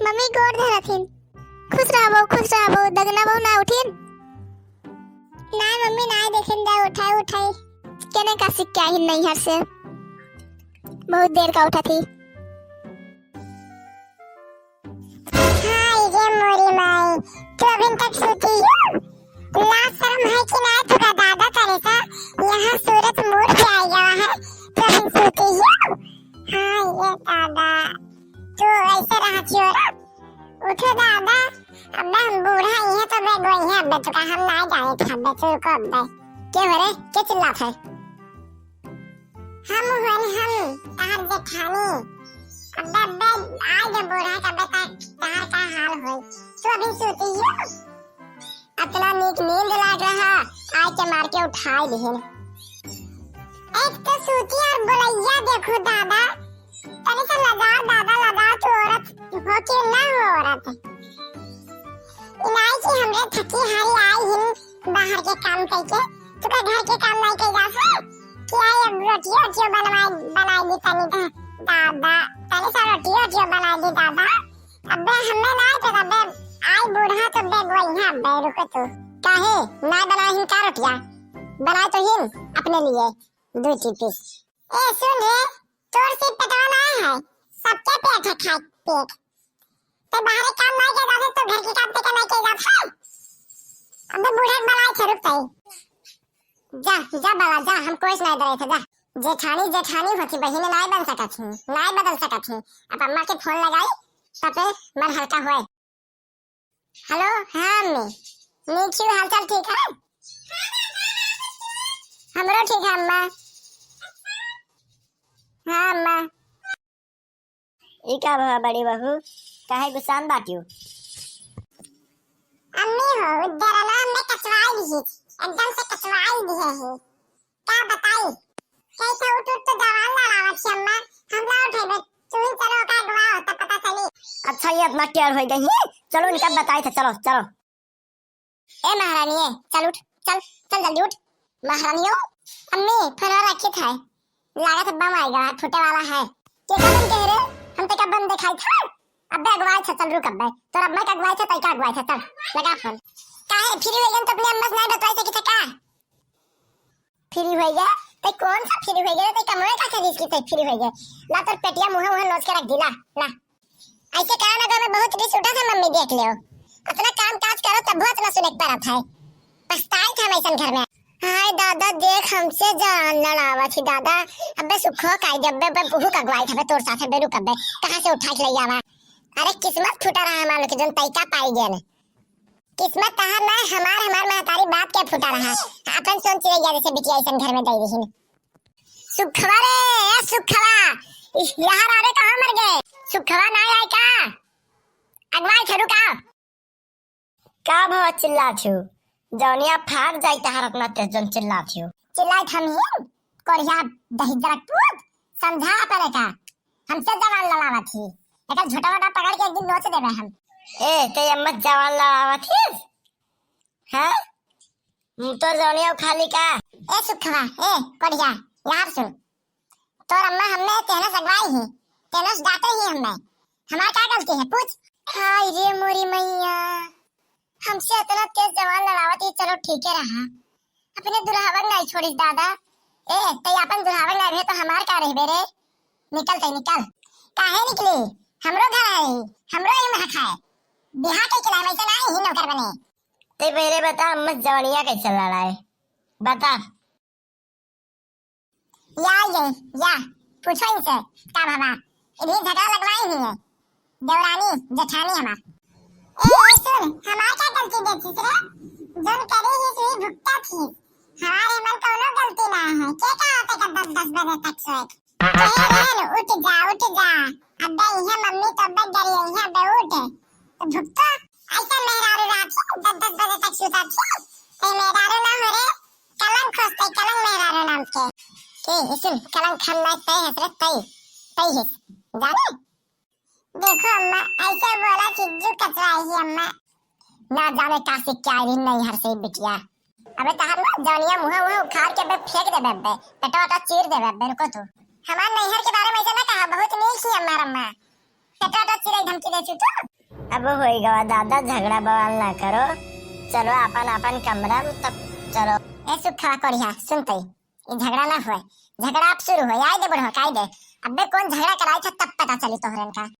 Mummy गोड़ धरथिन। खुश रहो दगना बहु ना उठिन। ना मम्मी ना देखिन दे उठाई केने का सिक्का ही नहीं हर से बहुत देर का उठा थी। हाय रे मोरी माई तो अभी तक सोती हो लाज शर्म है कि ना तुका दादा करे था यहाँ सूरज मोड़ के आएगा है तो अभी सोती हो। हाय ये दादा तो ऐसे रहा छोरा उठो दादा अब हम बूढ़ा ही है तो मैं गोई है अब तो हम ना जाए थे अब तो को अब क्या हो रे क्या चिल्लात है। हम तार जेठानी अब आज बूढ़ा का बेटा तार का हाल हो तो अभी सोती हो अपना नीक नींद लाग रहा आज के मार के उठाई दिहन। एक तो सूती और बुलैया देखो दादा तने से लगा दादा लगा तो औरत हो के ना हो औरत इनाई की हमरे थकी हारी आई हिन बाहर के काम करके तो का घर के काम नहीं कर जासा क्या अब रोटियां बनाई दी तनी दादा तने से रोटियां बनाई दी दादा अबे हमें ना तो अबे आई बूढ़ा तो बे गोई है अबे रुको तो काहे ना बनाई का रोटियां बनाए तो हिन अपने लिए दो पीस। ए सुन रे तोर से पटवाना है सबके पेट है खाए पेट तो बाहर काम नहीं कर जाते तो घर की काम तो नहीं कर जाता अबे बूढ़ा बनाए थे रुकते जा बाबा जा हम कोई नहीं डरे थे जा जेठानी होती बहन नहीं बन सका थी नहीं बदल सका थी अब अम्मा के फोन लगाई तबे मन हल्का हुए। हेलो हाँ अम्मी नीचू हालचाल ठीक है हमरो ठीक है अम्मा। हाँ अम्मा ई का भवा बड़ी बहू काहे गुस्सान बाटियो। अम्मी हो उधर ना मैं कचवाई दी एकदम से कचवाई दी है क्या बताई कैसे उठ तो जवान लड़ावा छी अम्मा हम ना उठे तू ही चलो का गवा होता पता चली। अच्छा ये इतना टेर हो गई है चलो इनका बताई था चलो ए महारानी चल उठ चल जल्दी उठ महारानियों। अम्मी फरा रखी था लागत बम आएगा फूटे वाला है क्या तुम कह रहे हम तो का बम दिखाई था अबे अगवाई था चल रुक अबे तो अब मैं का अगवाई था तई का अगवाई था चल लगा फोन काहे फ्री हो गन तो अपने अम्मा से नहीं बताई सकी था का फ्री हो गया ते कौन सा फ्री हो गया ते कमरे का खरीद की ते फ्री हो गया ला तो पेटिया मुंह नोच के रख दिला ला ऐसे कहना का मैं बहुत रिस उठा था मम्मी देख लियो अपना काम काज करो तब बहुत ना सुने पर था पछताई था वैसन घर में। हाय दादा देख हमसे जान लड़ावा थी दादा अबे सुखो काई जब बे बहु का गवाई था तोर साथे बेरु कबे कहां से उठा के ले आवा अरे किस्मत फुटा रहा हमारे के जन तैका पाई गेल किस्मत कहा ना हमार महतारी बात के फुटा रहा अपन सोच रही है जैसे बिटिया ऐसन घर में दई रही सुखवा रे सुखवा यहाँ आरे कहां मर गए सुखवा ना आए का अगवाई छड़ू का भवा चिल्ला छु जौनिया फाड़ जाई तहार अपना तेजन चिल्ला छु चिल्लाई थमी कोरिया दही दरक पूत समझा पड़े का हमसे जवान लड़ावा थी एक झोटा वटा पकड़ के एक दिन नोच देबे हम। ए ते अम्मा जवान लड़ावा थी हैं तो जौनिया खाली का ए सुखवा ए कोरिया यार सुन तोर अम्मा हमने तेनस अगवाई है तेनस डांटे ही हमने हमारा क्या गलती है पूछ। हाय रे मोरी मैया हमसे इतना तेज जवान लड़ावती चलो ठीक है रहा अपने दुल्हावन नहीं छोड़िस दादा ए तई अपन दुल्हावन नहीं रहे तो हमार का रहबे रे निकल काहे निकली हमरो घर आई हमरो ही महा खाए बिहार के किला में चला ही नौकर बने ते पहले बता अम्मा जौनिया कैसे लड़ाए बता या पूछो इनसे का बाबा इन्हीं झगड़ा लगवाई ही है देवरानी जेठानी हमार ए सुन हमार क्या गलती देखी रे जन करे ही सुई भुगता थी हमारे मन कोनो गलती ना है के का होते का 10 बजे तक सोए कहे उठ जा अबे ये मम्मी तो अबे डरी है अबे उठ तो भुगता ऐसा मेहरारू रात 10 बजे तक सोता थी ए मेहरारू ना हो रे कलंक खोजते कलंक मेहरारू नाम के सुन कलंक खन्ना तय है तय है जाने देखो अम्मा ऐसे बोला चिज्जू कचराई ही अम्मा ना जाने का से क्या दिन नहीं हर से बिटिया अबे तहर ना जानिया मुंह उखाड़ के बे फेंक दे बे पेटवा चीर दे बे रुको तो हमार नैहर के बारे में ऐसा ना कहा बहुत नीक ही अम्मा रम्मा पेटवा चीरे धमकी दे तू तो अब हो गया दादा, झगड़ा बवाल ना करो, चलो अपन अपन कमरा में तब चलो। ए सुखा कोढ़िया सुनते ये झगड़ा ना हुए, झगड़ा अब शुरू हो आए दे बुढ़वा काई दे। अबे कौन झगड़ा कराई था तब पता चली तोहरन का।